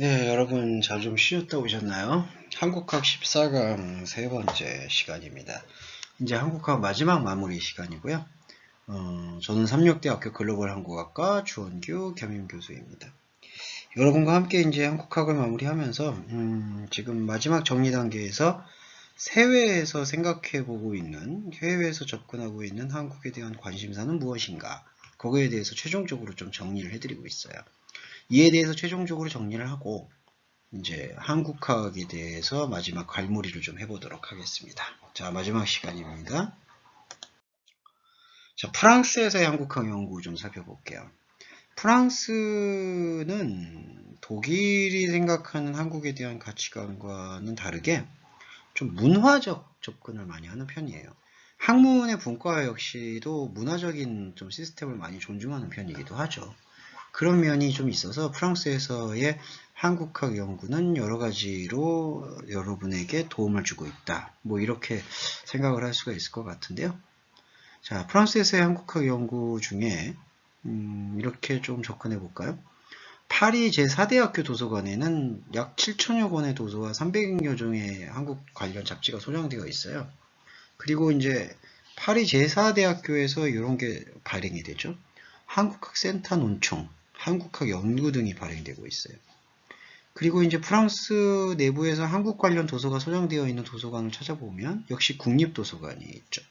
네, 여러분 잘 좀 쉬었다 오셨나요? 한국학 14강 세 번째 시간입니다. 이제 한국학 마지막 마무리 시간이고요. 저는 삼육대학교 글로벌 한국학과 주원규 겸임교수입니다. 여러분과 함께 이제 한국학을 마무리하면서 지금 마지막 정리 단계에서 세외에서 생각해보고 있는, 해외에서 접근하고 있는 한국에 대한 관심사는 무엇인가? 거기에 대해서 최종적으로 좀 정리를 해드리고 있어요. 이에 대해서 최종적으로 정리를 하고 이제 한국학에 대해서 마지막 갈무리를 좀 해보도록 하겠습니다. 자, 마지막 시간입니다. 자, 프랑스에서의 한국학 연구 좀 살펴볼게요. 프랑스는 독일이 생각하는 한국에 대한 가치관과는 다르게 좀 문화적 접근을 많이 하는 편이에요. 학문의 분과 역시도 문화적인 좀 시스템을 많이 존중하는 편이기도 하죠. 그런 면이 좀 있어서 프랑스에서의 한국학 연구는 여러 가지로 여러분에게 도움을 주고 있다. 뭐 이렇게 생각을 할 수가 있을 것 같은데요. 자, 프랑스에서의 한국학 연구 중에 이렇게 좀 접근해 볼까요? 파리 제4대학교 도서관에는 약 7천여 권의 도서와 300여 종의 한국 관련 잡지가 소장되어 있어요. 그리고 이제 파리 제4대학교에서 이런 게 발행이 되죠. 한국학센터 논총, 한국학 연구 등이 발행되고 있어요. 그리고 이제 프랑스 내부에서 한국 관련 도서가 소장되어 있는 도서관을 찾아보면 역시 국립도서관이 있죠.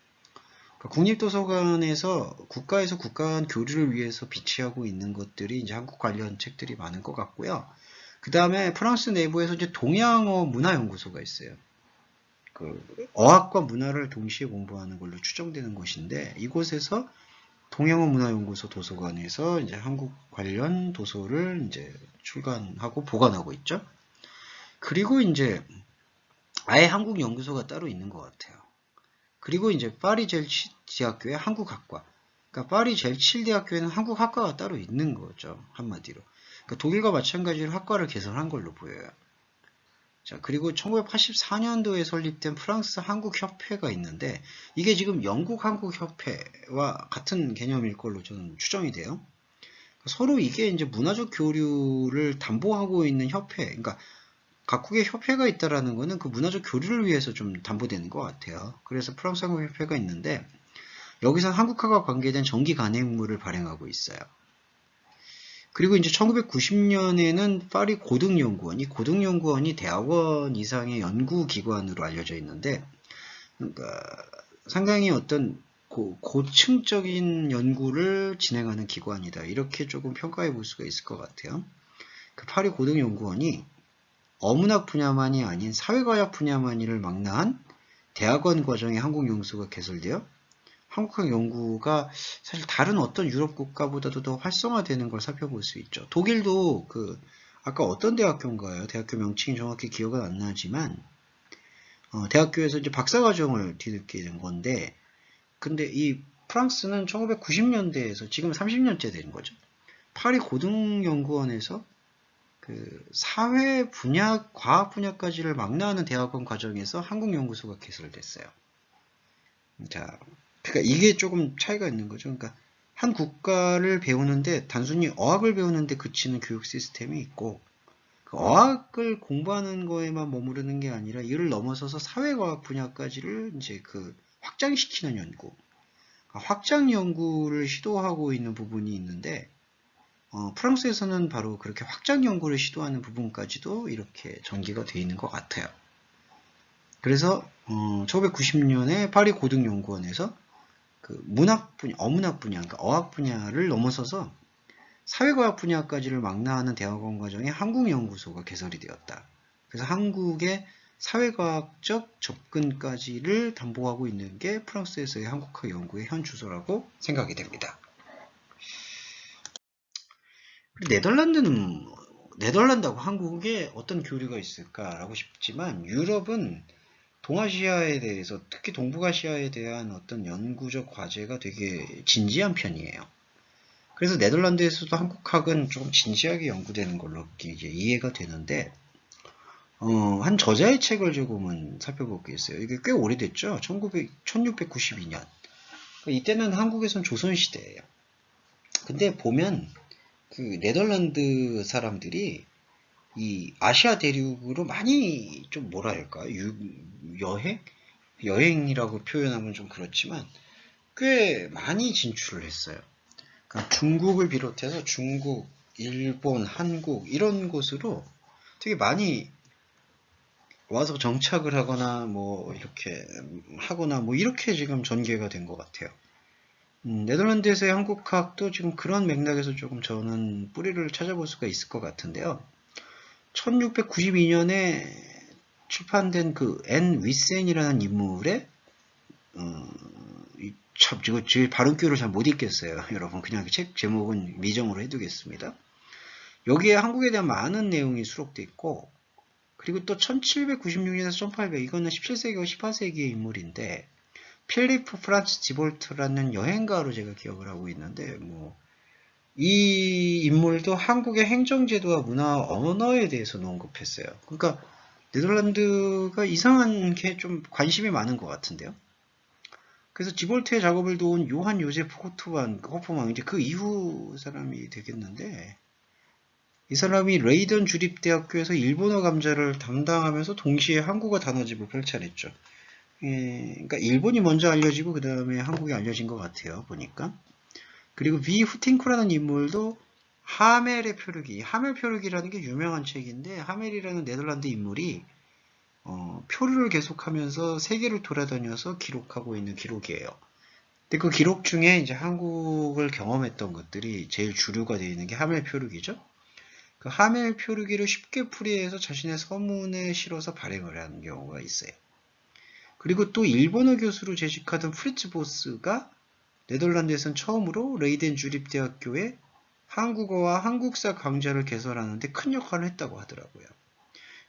그러니까 국립도서관에서 국가에서 국가 간 교류를 위해서 비치하고 있는 것들이 이제 한국 관련 책들이 많은 것 같고요. 그 다음에 프랑스 내부에서 이제 동양어 문화연구소가 있어요. 그 어학과 문화를 동시에 공부하는 걸로 추정되는 곳인데 이곳에서 동양어 문화연구소 도서관에서 이제 한국 관련 도서를 이제 출간하고 보관하고 있죠. 그리고 이제 아예 한국 연구소가 따로 있는 것 같아요. 그리고 이제 파리 젤치 대학교의 한국학과. 그러니까 파리 젤칠 대학교에는 한국학과가 따로 있는 거죠. 한마디로. 그러니까 독일과 마찬가지로 학과를 개설한 걸로 보여요. 자, 그리고 1984년도에 설립된 프랑스 한국협회가 있는데 이게 지금 영국 한국협회와 같은 개념일 걸로 저는 추정이 돼요. 서로 이게 이제 문화적 교류를 담보하고 있는 협회, 그러니까 각국의 협회가 있다라는 거는 그 문화적 교류를 위해서 좀 담보되는 것 같아요. 그래서 프랑스 한국협회가 있는데 여기서 한국화가 관계된 정기 간행물을 발행하고 있어요. 그리고 이제 1990년에는 파리 고등연구원, 이 고등연구원이 대학원 이상의 연구기관으로 알려져 있는데, 그러니까 상당히 어떤 고층적인 연구를 진행하는 기관이다. 이렇게 조금 평가해 볼 수가 있을 것 같아요. 그 파리 고등연구원이 어문학 분야만이 아닌 사회과학 분야만을 망라한 대학원 과정의 한국 연구소가 개설되어 한국학 연구가 사실 다른 어떤 유럽 국가보다도 더 활성화되는 걸 살펴볼 수 있죠. 독일도 그 아까 어떤 대학교인가요? 대학교 명칭이 정확히 기억은 안 나지만 대학교에서 이제 박사과정을 뒤늦게 된 건데 근데 이 프랑스는 1990년대에서 지금 30년째 된 거죠. 파리 고등연구원에서 그 사회 분야, 과학 분야까지를 망라하는 대학원 과정에서 한국연구소가 개설됐어요. 자, 그러니까 이게 조금 차이가 있는 거죠. 그러니까 한 국가를 배우는데 단순히 어학을 배우는데 그치는 교육 시스템이 있고 그 어학을 공부하는 거에만 머무르는 게 아니라 이를 넘어서서 사회과학 분야까지를 이제 그 확장시키는 연구, 확장 연구를 시도하고 있는 부분이 있는데 프랑스에서는 바로 그렇게 확장 연구를 시도하는 부분까지도 이렇게 전개가 되어 있는 것 같아요. 그래서 1990년에 파리 고등연구원에서 그 문학 분야, 어문학 분야, 그러니까 어학 분야를 넘어서서 사회과학 분야까지를 망라하는 대학원 과정에 한국연구소가 개설이 되었다. 그래서 한국의 사회과학적 접근까지를 담보하고 있는 게 프랑스에서의 한국학 연구의 현 주소라고 생각이 됩니다. 네덜란드하고 한국에 어떤 교류가 있을까라고 싶지만 유럽은 동아시아에 대해서 특히 동북아시아에 대한 어떤 연구적 과제가 되게 진지한 편이에요. 그래서 네덜란드에서도 한국학은 조금 진지하게 연구되는 걸로 이제 이해가 되는데 한 저자의 책을 조금은 살펴보겠어요. 이게 꽤 오래됐죠. 1692년. 이때는 한국에선 조선시대예요. 근데 보면 그 네덜란드 사람들이 이 아시아 대륙으로 많이 좀 뭐랄까 여행이라고 표현하면 좀 그렇지만 꽤 많이 진출을 했어요. 그러니까 중국을 비롯해서 중국, 일본, 한국 이런 곳으로 되게 많이 와서 정착을 하거나 뭐 이렇게 하거나 뭐 이렇게 지금 전개가 된 것 같아요. 네덜란드에서의 한국학도 지금 그런 맥락에서 조금 저는 뿌리를 찾아볼 수가 있을 것 같은데요. 1692년에 출판된 그 앤 위센이라는 인물의 참 이거 제 발음기를 잘 못 읽겠어요. 여러분 그냥 책 제목은 미정으로 해두겠습니다. 여기에 한국에 대한 많은 내용이 수록되어 있고 그리고 또 1796년에서 1800 이거는 17세기와 18세기의 인물인데 필리프 프란츠 디볼트라는 여행가로 제가 기억을 하고 있는데 뭐 이 인물도 한국의 행정제도와 문화 언어에 대해서 언급했어요. 그러니까 네덜란드가 이상한 게 좀 관심이 많은 것 같은데요. 그래서 디볼트의 작업을 도운 요한 요제프 호프만 이제 그 이후 사람이 되겠는데 이 사람이 레이던 주립대학교에서 일본어 감자를 담당하면서 동시에 한국어 단어집을 펼쳐냈죠. 그러니까 일본이 먼저 알려지고 그 다음에 한국이 알려진 것 같아요. 보니까. 그리고 비 후팅크라는 인물도 하멜의 표류기, 하멜 표류기라는 게 유명한 책인데 하멜이라는 네덜란드 인물이 표류를 계속하면서 세계를 돌아다녀서 기록하고 있는 기록이에요. 근데 그 기록 중에 이제 한국을 경험했던 것들이 제일 주류가 되어 있는 게 하멜 표류기죠. 그 하멜 표류기를 쉽게 풀이해서 자신의 서문에 실어서 발행을 하는 경우가 있어요. 그리고 또 일본어 교수로 재직하던 프리츠 보스가 네덜란드에선 처음으로 레이덴 주립대학교에 한국어와 한국사 강좌를 개설하는데 큰 역할을 했다고 하더라고요.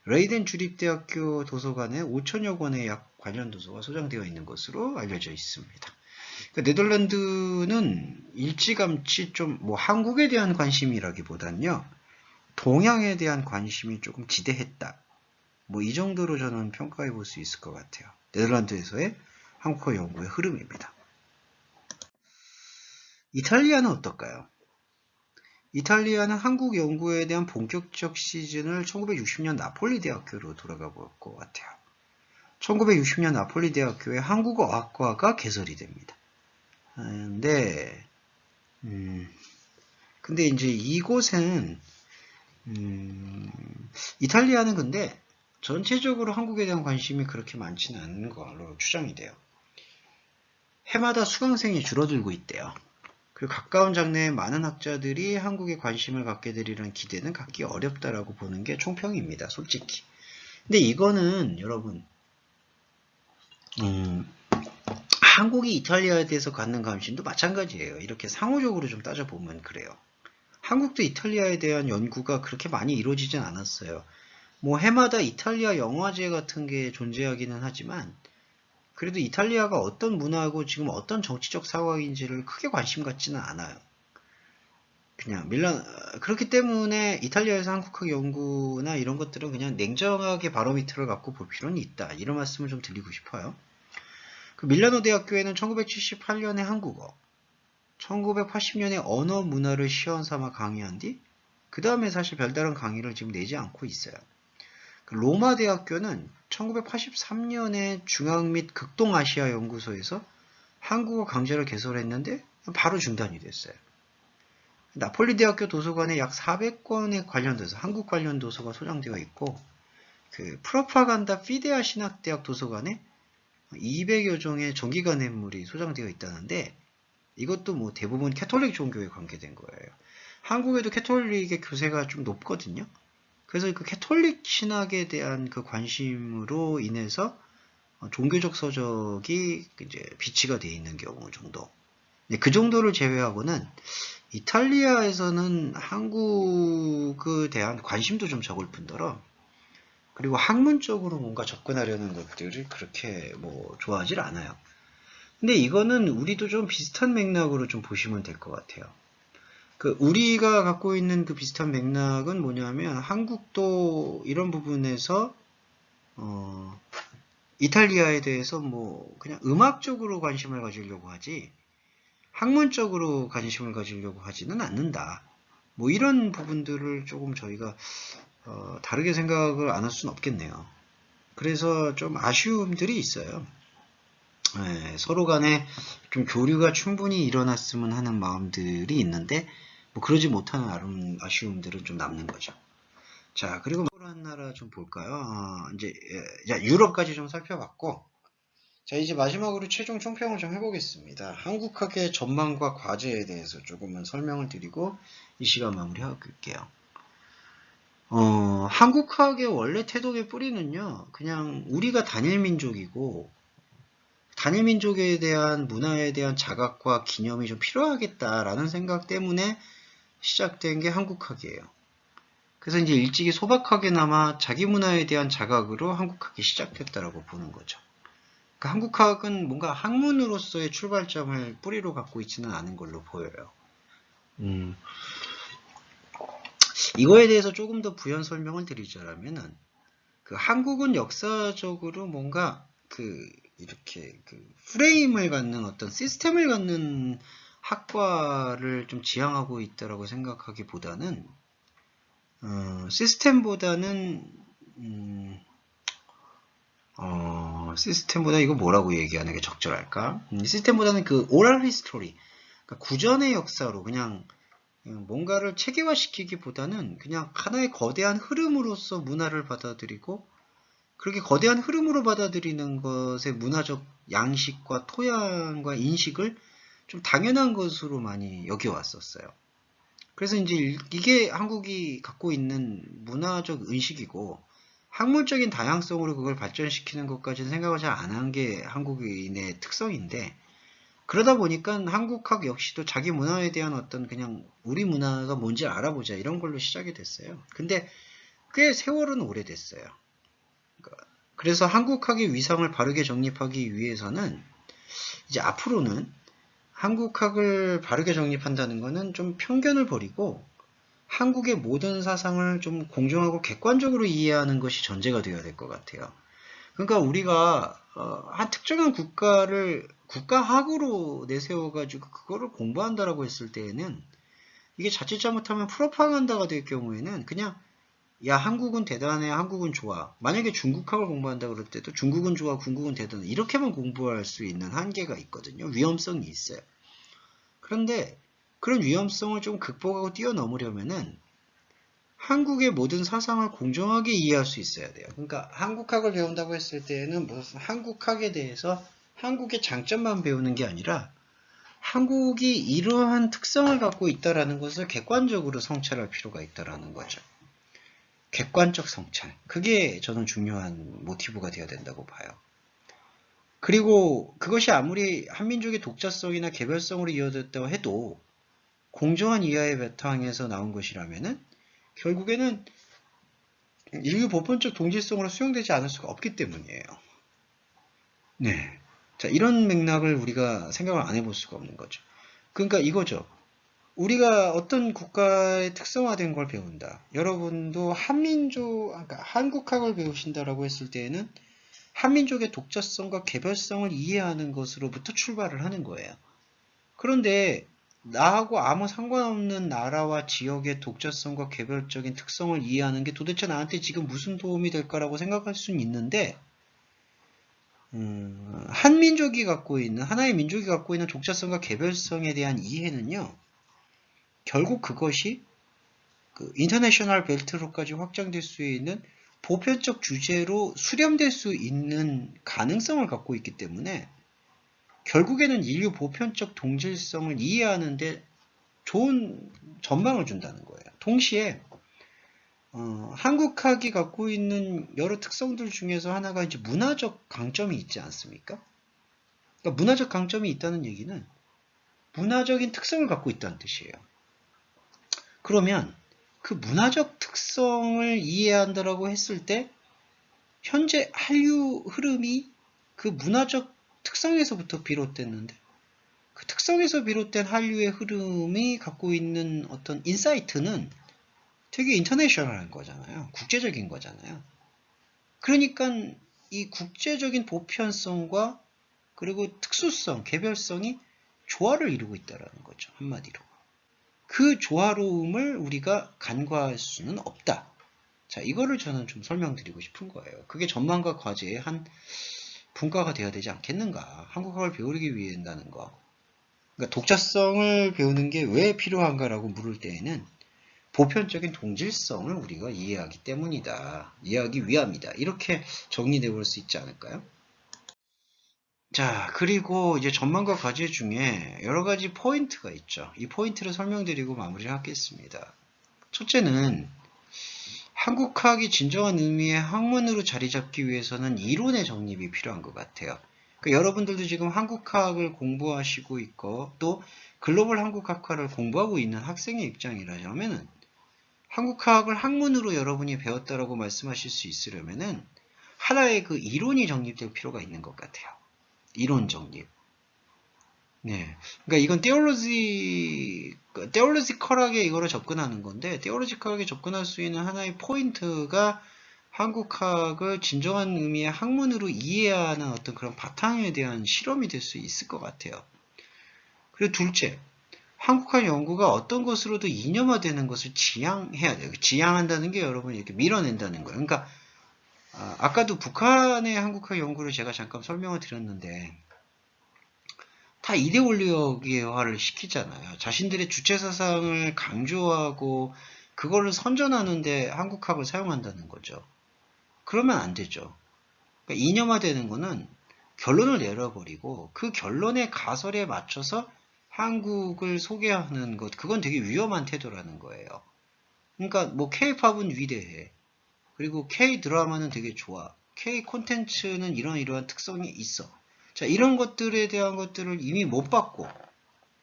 레이덴 주립대학교 도서관에 5천여 권의 약 관련 도서가 소장되어 있는 것으로 알려져 있습니다. 그러니까 네덜란드는 일찌감치 좀 뭐 한국에 대한 관심이라기보단요. 동양에 대한 관심이 조금 지대했다. 뭐 이 정도로 저는 평가해 볼 수 있을 것 같아요. 네덜란드에서의 한국어 연구의 흐름입니다. 이탈리아는 어떨까요? 이탈리아는 한국 연구에 대한 본격적 시즌을 1960년 나폴리 대학교로 돌아가 볼 것 같아요. 1960년 나폴리 대학교에 한국어학과가 개설이 됩니다. 근데 이제 이곳은 이탈리아는 근데 전체적으로 한국에 대한 관심이 그렇게 많지는 않은 걸로 추정이 돼요. 해마다 수강생이 줄어들고 있대요. 그리고 가까운 장래에 많은 학자들이 한국에 관심을 갖게 되리라는 기대는 갖기 어렵다라고 보는 게 총평입니다. 솔직히. 근데 이거는 여러분 한국이 이탈리아에 대해서 갖는 관심도 마찬가지예요. 이렇게 상호적으로 좀 따져보면 그래요. 한국도 이탈리아에 대한 연구가 그렇게 많이 이루어지진 않았어요. 뭐 해마다 이탈리아 영화제 같은 게 존재하기는 하지만 그래도 이탈리아가 어떤 문화고 지금 어떤 정치적 상황인지를 크게 관심 갖지는 않아요. 그냥 그렇기 때문에 이탈리아에서 한국학 연구나 이런 것들은 그냥 냉정하게 바로미터를 갖고 볼 필요는 있다. 이런 말씀을 좀 드리고 싶어요. 그 밀라노 대학교에는 1978년에 한국어, 1980년에 언어 문화를 시험 삼아 강의한 뒤, 그 다음에 사실 별다른 강의를 지금 내지 않고 있어요. 그 로마 대학교는 1983년에 중앙 및 극동아시아 연구소에서 한국어 강좌를 개설했는데 바로 중단이 됐어요. 나폴리 대학교 도서관에 약 400권에 관련돼서 한국 관련 도서가 소장되어 있고 그 프로파간다 피데아 신학대학 도서관에 200여 종의 정기간 앤물이 소장되어 있다는데 이것도 뭐 대부분 캐톨릭 종교에 관계된 거예요. 한국에도 캐톨릭의 교세가 좀 높거든요. 그래서 그 캐톨릭 신학에 대한 그 관심으로 인해서 종교적 서적이 이제 비치가 되어 있는 경우 정도. 그 정도를 제외하고는 이탈리아에서는 한국에 대한 관심도 좀 적을 뿐더러 그리고 학문적으로 뭔가 접근하려는 것들을 그렇게 뭐 좋아하질 않아요. 근데 이거는 우리도 좀 비슷한 맥락으로 좀 보시면 될 것 같아요. 그 우리가 갖고 있는 그 비슷한 맥락은 뭐냐면 한국도 이런 부분에서 이탈리아에 대해서 뭐 그냥 음악적으로 관심을 가지려고 하지 학문적으로 관심을 가지려고 하지는 않는다. 뭐 이런 부분들을 조금 저희가 다르게 생각을 안 할 수는 없겠네요. 그래서 좀 아쉬움들이 있어요. 예, 서로 간에 좀 교류가 충분히 일어났으면 하는 마음들이 있는데 뭐 그러지 못하는 아쉬움들은 좀 남는 거죠. 자, 그리고 한 나라 좀 볼까요? 이제 유럽까지 좀 살펴봤고, 자, 이제 마지막으로 최종 총평을 좀 해보겠습니다. 한국학의 전망과 과제에 대해서 조금은 설명을 드리고 이 시간 마무리할게요. 한국학의 원래 태도의 뿌리는요, 그냥 우리가 단일 민족이고 단일 민족에 대한 문화에 대한 자각과 기념이 좀 필요하겠다라는 생각 때문에 시작된 게 한국학이에요. 그래서 이제 일찍이 소박하게나마 자기 문화에 대한 자각으로 한국학이 시작됐다라고 보는 거죠. 그러니까 한국학은 뭔가 학문으로서의 출발점을 뿌리로 갖고 있지는 않은 걸로 보여요. 이거에 대해서 조금 더 부연 설명을 드리자면은 그 한국은 역사적으로 뭔가 이렇게 프레임을 갖는 어떤 시스템을 갖는 학과를 좀 지향하고 있다라고 생각하기보다는 시스템보다 이거 뭐라고 얘기하는 게 적절할까? 시스템보다는 그 오랄 히스토리, 그러니까 구전의 역사로 그냥 뭔가를 체계화시키기보다는 그냥 하나의 거대한 흐름으로서 문화를 받아들이고 그렇게 거대한 흐름으로 받아들이는 것의 문화적 양식과 토양과 인식을 좀 당연한 것으로 많이 여겨왔었어요. 그래서 이제 이게 한국이 갖고 있는 문화적 의식이고 학문적인 다양성으로 그걸 발전시키는 것까지는 생각을 잘 안 한 게 한국인의 특성인데 그러다 보니까 한국학 역시도 자기 문화에 대한 어떤 그냥 우리 문화가 뭔지 알아보자 이런 걸로 시작이 됐어요. 근데 꽤 세월은 오래됐어요. 그래서 한국학의 위상을 바르게 정립하기 위해서는 이제 앞으로는 한국학을 바르게 정립한다는 것은 좀 편견을 버리고 한국의 모든 사상을 좀 공정하고 객관적으로 이해하는 것이 전제가 되어야 될 것 같아요. 그러니까 우리가 한 특정한 국가를 국가학으로 내세워가지고 그거를 공부한다라고 했을 때에는 이게 자칫 잘못하면 프로파간다가 될 경우에는 그냥 야 한국은 대단해 한국은 좋아 만약에 중국학을 공부한다 그럴 때도 중국은 좋아 중국은 대단해 이렇게만 공부할 수 있는 한계가 있거든요. 위험성이 있어요. 그런데 그런 위험성을 좀 극복하고 뛰어넘으려면은 한국의 모든 사상을 공정하게 이해할 수 있어야 돼요. 그러니까 한국학을 배운다고 했을 때는 무슨 한국학에 대해서 한국의 장점만 배우는 게 아니라 한국이 이러한 특성을 갖고 있다는 것을 객관적으로 성찰할 필요가 있다는 거죠. 객관적 성찰. 그게 저는 중요한 모티브가 되어야 된다고 봐요. 그리고 그것이 아무리 한민족의 독자성이나 개별성으로 이어졌다고 해도 공정한 이하의 바탕에서 나온 것이라면은 결국에는 인류 보편적 동질성으로 수용되지 않을 수가 없기 때문이에요. 네. 자, 이런 맥락을 우리가 생각을 안 해볼 수가 없는 거죠. 그러니까 이거죠. 우리가 어떤 국가의 특성화된 걸 배운다. 여러분도 그러니까 한국학을 배우신다라고 했을 때에는 한민족의 독자성과 개별성을 이해하는 것으로부터 출발을 하는 거예요. 그런데 나하고 아무 상관없는 나라와 지역의 독자성과 개별적인 특성을 이해하는 게 도대체 나한테 지금 무슨 도움이 될까라고 생각할 수는 있는데 하나의 민족이 갖고 있는 독자성과 개별성에 대한 이해는요. 결국 그것이 인터내셔널 벨트로까지 확장될 수 있는 보편적 주제로 수렴될 수 있는 가능성을 갖고 있기 때문에 결국에는 인류 보편적 동질성을 이해하는데 좋은 전망을 준다는 거예요. 동시에 한국학이 갖고 있는 여러 특성들 중에서 하나가 이제 문화적 강점이 있지 않습니까? 그러니까 문화적 강점이 있다는 얘기는 문화적인 특성을 갖고 있다는 뜻이에요. 그러면 그 문화적 특성을 이해한다라고 했을 때 현재 한류 흐름이 그 문화적 특성에서부터 비롯됐는데 그 특성에서 비롯된 한류의 흐름이 갖고 있는 어떤 인사이트는 되게 인터내셔널한 거잖아요. 국제적인 거잖아요. 그러니까 이 국제적인 보편성과 그리고 특수성, 개별성이 조화를 이루고 있다는 거죠. 한마디로. 그 조화로움을 우리가 간과할 수는 없다. 자, 이거를 저는 좀 설명드리고 싶은 거예요. 그게 전반과 과제의 한 분과가 되어야 되지 않겠는가. 한국학을 배우기 위해 한다는 거. 그러니까 독자성을 배우는 게 왜 필요한가라고 물을 때에는 보편적인 동질성을 우리가 이해하기 때문이다. 이해하기 위함이다. 이렇게 정리돼 볼 수 있지 않을까요? 자, 그리고 이제 전반과 과제 중에 여러 가지 포인트가 있죠. 이 포인트를 설명드리고 마무리를 하겠습니다. 첫째는 한국학이 진정한 의미의 학문으로 자리 잡기 위해서는 이론의 정립이 필요한 것 같아요. 그러니까 여러분들도 지금 한국학을 공부하시고 있고 또 글로벌 한국학과를 공부하고 있는 학생의 입장이라면은 한국학을 학문으로 여러분이 배웠다라고 말씀하실 수 있으려면은 하나의 그 이론이 정립될 필요가 있는 것 같아요. 이론 정립. 네. 그러니까 이건 테올로지컬하게 이거를 접근하는 건데, 테올로지컬하게 접근할 수 있는 하나의 포인트가 한국학을 진정한 의미의 학문으로 이해해야 하는 어떤 그런 바탕에 대한 실험이 될 수 있을 것 같아요. 그리고 둘째, 한국학 연구가 어떤 것으로도 이념화되는 것을 지향해야 돼요. 지향한다는 게 여러분 이렇게 밀어낸다는 거예요. 그러니까 아까도 북한의 한국학 연구를 제가 잠깐 설명을 드렸는데 다 이데올로기화를 시키잖아요. 자신들의 주체사상을 강조하고 그거를 선전하는데 한국학을 사용한다는 거죠. 그러면 안 되죠. 그러니까 이념화되는 거는 결론을 내려버리고 그 결론의 가설에 맞춰서 한국을 소개하는 것, 그건 되게 위험한 태도라는 거예요. 그러니까 뭐 K-팝은 위대해. 그리고 K-드라마는 되게 좋아. K 콘텐츠는 이러한 특성이 있어. 자, 이런 것들에 대한 것들을 이미 못 봤고,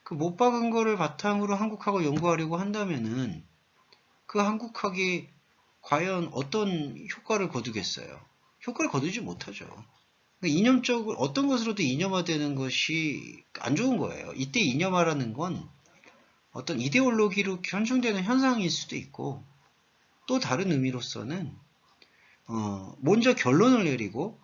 그 못 박은 거를 바탕으로 한국학을 연구하려고 한다면은, 그 한국학이 과연 어떤 효과를 거두겠어요? 효과를 거두지 못하죠. 그러니까 이념적으로, 어떤 것으로도 이념화되는 것이 안 좋은 거예요. 이때 이념화라는 건 어떤 이데올로기로 현중되는 현상일 수도 있고, 또 다른 의미로서는, 먼저 결론을 내리고,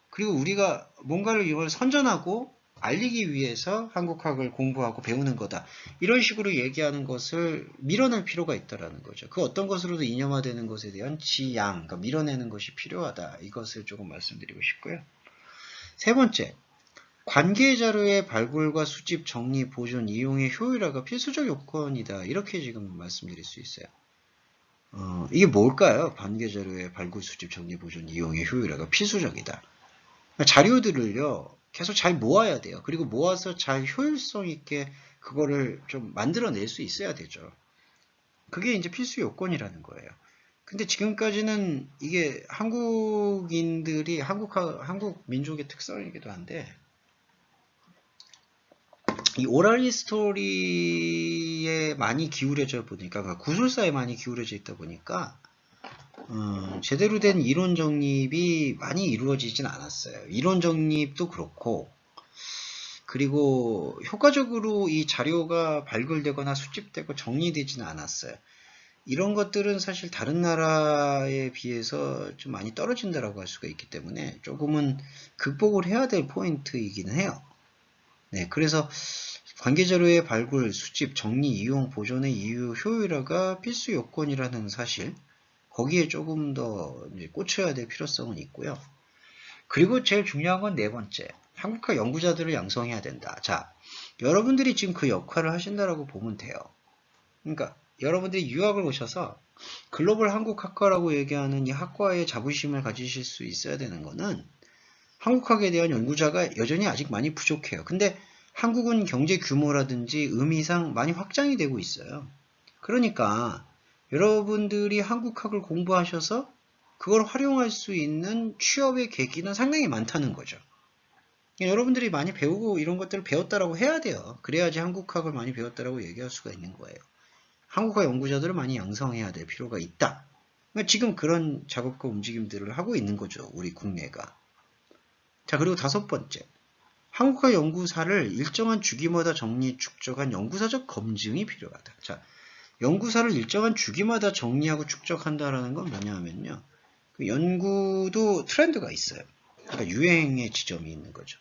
그리고 우리가 뭔가를 이걸 선전하고 알리기 위해서 한국학을 공부하고 배우는 거다. 이런 식으로 얘기하는 것을 밀어낼 필요가 있다라는 거죠. 그 어떤 것으로도 이념화되는 것에 대한 지양, 그러니까 밀어내는 것이 필요하다. 이것을 조금 말씀드리고 싶고요. 세 번째, 관계 자료의 발굴과 수집, 정리, 보존, 이용의 효율화가 필수적 요건이다. 이렇게 지금 말씀드릴 수 있어요. 이게 뭘까요? 관계 자료의 발굴, 수집, 정리, 보존, 이용의 효율화가 필수적이다. 자료들을요, 계속 잘 모아야 돼요. 그리고 모아서 잘 효율성 있게 그거를 좀 만들어낼 수 있어야 되죠. 그게 이제 필수 요건이라는 거예요. 근데 지금까지는 이게 한국인들이 한국 민족의 특성이기도 한데, 이 오랄 히스토리에 많이 기울여져 보니까, 그러니까 구술사에 많이 기울여져 있다 보니까, 제대로 된 이론 정립이 많이 이루어지진 않았어요. 이론 정립도 그렇고, 그리고 효과적으로 이 자료가 발굴되거나 수집되고 정리되지는 않았어요. 이런 것들은 사실 다른 나라에 비해서 좀 많이 떨어진다라고 할 수가 있기 때문에 조금은 극복을 해야 될 포인트이기는 해요. 네, 그래서 관계자료의 발굴, 수집, 정리, 이용, 보존의 이유, 효율화가 필수 요건이라는 사실, 거기에 조금 더 이제 꽂혀야 될 필요성은 있고요. 그리고 제일 중요한 건 네 번째, 한국학 연구자들을 양성해야 된다. 자, 여러분들이 지금 그 역할을 하신다라고 보면 돼요. 그러니까 여러분들이 유학을 오셔서 글로벌 한국학과라고 얘기하는 이 학과에 자부심을 가지실 수 있어야 되는 거는 한국학에 대한 연구자가 여전히 아직 많이 부족해요. 근데 한국은 경제 규모라든지 의미상 많이 확장이 되고 있어요. 그러니까 여러분들이 한국학을 공부하셔서 그걸 활용할 수 있는 취업의 계기는 상당히 많다는 거죠. 여러분들이 많이 배우고 이런 것들을 배웠다라고 해야 돼요. 그래야지 한국학을 많이 배웠다라고 얘기할 수가 있는 거예요. 한국학 연구자들을 많이 양성해야 될 필요가 있다. 그러니까 지금 그런 작업과 움직임들을 하고 있는 거죠. 우리 국내가. 자, 그리고 다섯 번째. 한국학 연구사를 일정한 주기마다 정리, 축적한 연구사적 검증이 필요하다. 자, 연구사를 일정한 주기마다 정리하고 축적한다라는 건 뭐냐면요. 그 연구도 트렌드가 있어요. 그러니까 유행의 지점이 있는 거죠.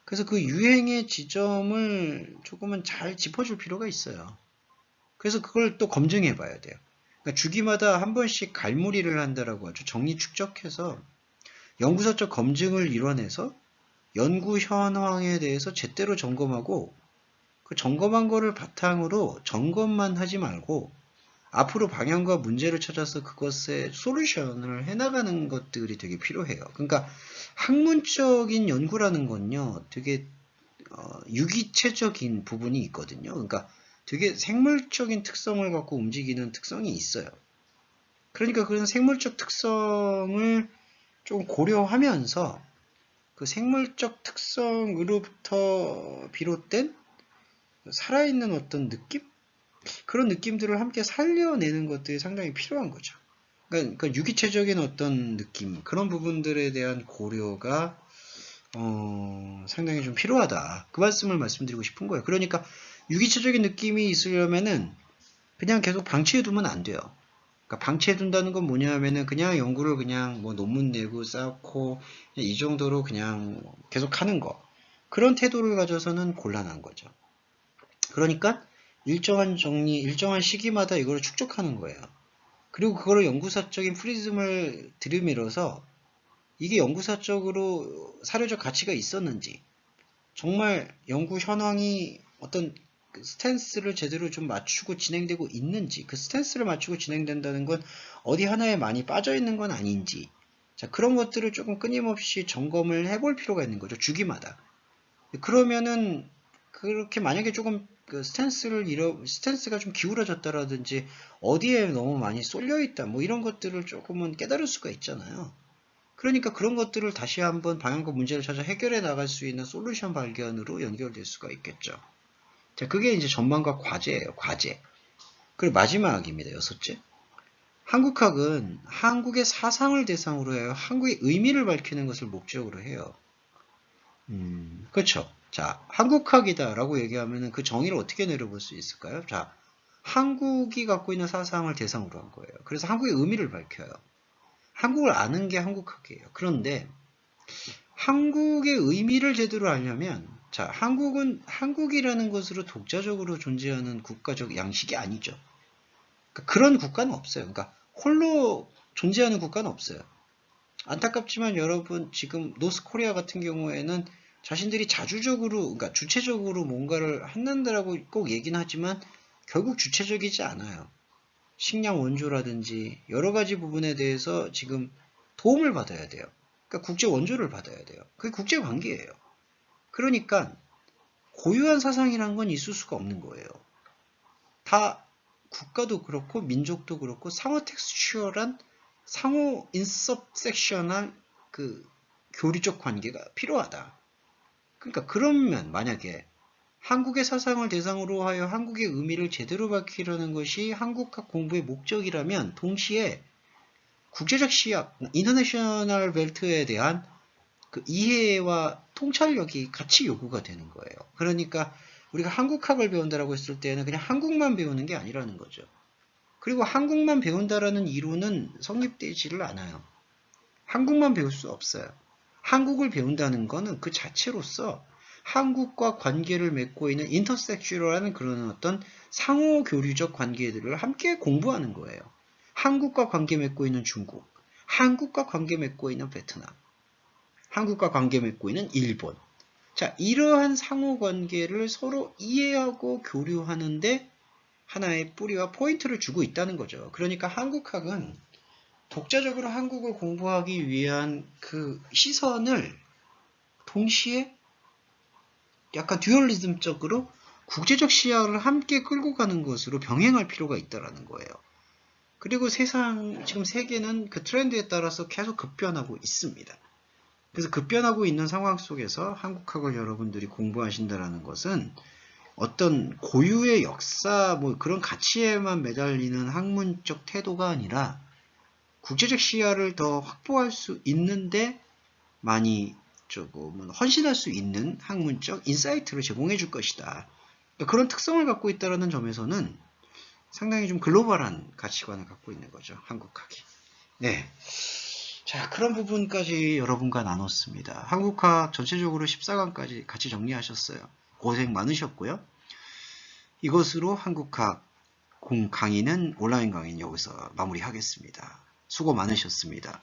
그래서 그 유행의 지점을 조금은 잘 짚어줄 필요가 있어요. 그래서 그걸 또 검증해 봐야 돼요. 그러니까 주기마다 한 번씩 갈무리를 한다라고 하죠. 정리 축적해서 연구사적 검증을 이뤄내서 연구 현황에 대해서 제대로 점검하고 그 점검한 거를 바탕으로 점검만 하지 말고 앞으로 방향과 문제를 찾아서 그것에 솔루션을 해나가는 것들이 되게 필요해요. 그러니까 학문적인 연구라는 건요, 되게 유기체적인 부분이 있거든요. 그러니까 되게 생물적인 특성을 갖고 움직이는 특성이 있어요. 그러니까 그런 생물적 특성을 좀 고려하면서 그 생물적 특성으로부터 비롯된 살아있는 어떤 느낌? 그런 느낌들을 함께 살려내는 것들이 상당히 필요한 거죠. 그러니까 유기체적인 어떤 느낌, 그런 부분들에 대한 고려가 상당히 좀 필요하다. 그 말씀을 말씀드리고 싶은 거예요. 그러니까 유기체적인 느낌이 있으려면은 그냥 계속 방치해두면 안 돼요. 그러니까 방치해둔다는 건 뭐냐면은 그냥 연구를 그냥 뭐 논문 내고 쌓고 이 정도로 그냥 계속 하는 거. 그런 태도를 가져서는 곤란한 거죠. 그러니까 일정한 정리, 일정한 시기마다 이걸 축적하는 거예요. 그리고 그거를 연구사적인 프리즘을 들이밀어서 이게 연구사적으로 사료적 가치가 있었는지, 정말 연구 현황이 어떤 그 스탠스를 제대로 좀 맞추고 진행되고 있는지, 그 스탠스를 맞추고 진행된다는 건 어디 하나에 많이 빠져 있는 건 아닌지, 자, 그런 것들을 조금 끊임없이 점검을 해볼 필요가 있는 거죠. 주기마다. 그러면은 그렇게 만약에 조금 그 스탠스가 좀 기울어졌다라든지 어디에 너무 많이 쏠려 있다 뭐 이런 것들을 조금은 깨달을 수가 있잖아요. 그러니까 그런 것들을 다시 한번 방향과 문제를 찾아 해결해 나갈 수 있는 솔루션 발견으로 연결될 수가 있겠죠. 자, 그게 이제 전망과 과제예요. 과제. 그리고 마지막입니다. 여섯째. 한국학은 한국의 사상을 대상으로 해요. 한국의 의미를 밝히는 것을 목적으로 해요. 그렇죠. 자, 한국학이다라고 얘기하면 그 정의를 어떻게 내려볼 수 있을까요? 자, 한국이 갖고 있는 사상을 대상으로 한 거예요. 그래서 한국의 의미를 밝혀요. 한국을 아는 게 한국학이에요. 그런데 한국의 의미를 제대로 알려면, 자, 한국은 한국이라는 것으로 독자적으로 존재하는 국가적 양식이 아니죠. 그러니까 그런 국가는 없어요. 그러니까 홀로 존재하는 국가는 없어요. 안타깝지만 여러분 지금 노스코리아 같은 경우에는 자신들이 자주적으로, 그러니까 주체적으로 뭔가를 한다라고 꼭 얘기는 하지만 결국 주체적이지 않아요. 식량 원조라든지 여러 가지 부분에 대해서 지금 도움을 받아야 돼요. 그러니까 국제 원조를 받아야 돼요. 그게 국제 관계예요. 그러니까 고유한 사상이란 건 있을 수가 없는 거예요. 다 국가도 그렇고 민족도 그렇고 상호 텍스추얼한 상호 인섭섹셔널 그 교류적 관계가 필요하다. 그러니까 그러면 만약에 한국의 사상을 대상으로 하여 한국의 의미를 제대로 밝히려는 것이 한국학 공부의 목적이라면 동시에 국제적 시약, 인터내셔널 벨트에 대한 그 이해와 통찰력이 같이 요구가 되는 거예요. 그러니까 우리가 한국학을 배운다라고 했을 때는 그냥 한국만 배우는 게 아니라는 거죠. 그리고 한국만 배운다라는 이론은 성립되지를 않아요. 한국만 배울 수 없어요. 한국을 배운다는 것은 그 자체로서 한국과 관계를 맺고 있는 인터섹슈럴한 그런 어떤 상호 교류적 관계들을 함께 공부하는 거예요. 한국과 관계 맺고 있는 중국, 한국과 관계 맺고 있는 베트남, 한국과 관계 맺고 있는 일본. 자, 이러한 상호 관계를 서로 이해하고 교류하는데 하나의 뿌리와 포인트를 주고 있다는 거죠. 그러니까 한국학은 독자적으로 한국을 공부하기 위한 그 시선을 동시에 약간 듀얼리즘적으로 국제적 시야를 함께 끌고 가는 것으로 병행할 필요가 있다는 거예요. 그리고 지금 세계는 그 트렌드에 따라서 계속 급변하고 있습니다. 그래서 급변하고 있는 상황 속에서 한국학을 여러분들이 공부하신다는 것은 어떤 고유의 역사, 뭐 그런 가치에만 매달리는 학문적 태도가 아니라 국제적 시야를 더 확보할 수 있는데 많이 조금은 헌신할 수 있는 학문적 인사이트를 제공해 줄 것이다. 그러니까 그런 특성을 갖고 있다는 점에서는 상당히 좀 글로벌한 가치관을 갖고 있는 거죠. 한국학이. 네. 자, 그런 부분까지 여러분과 나눴습니다. 한국학 전체적으로 14강까지 같이 정리하셨어요. 고생 많으셨고요. 이것으로 한국학 강의는 온라인 강의는 여기서 마무리하겠습니다. 수고 많으셨습니다.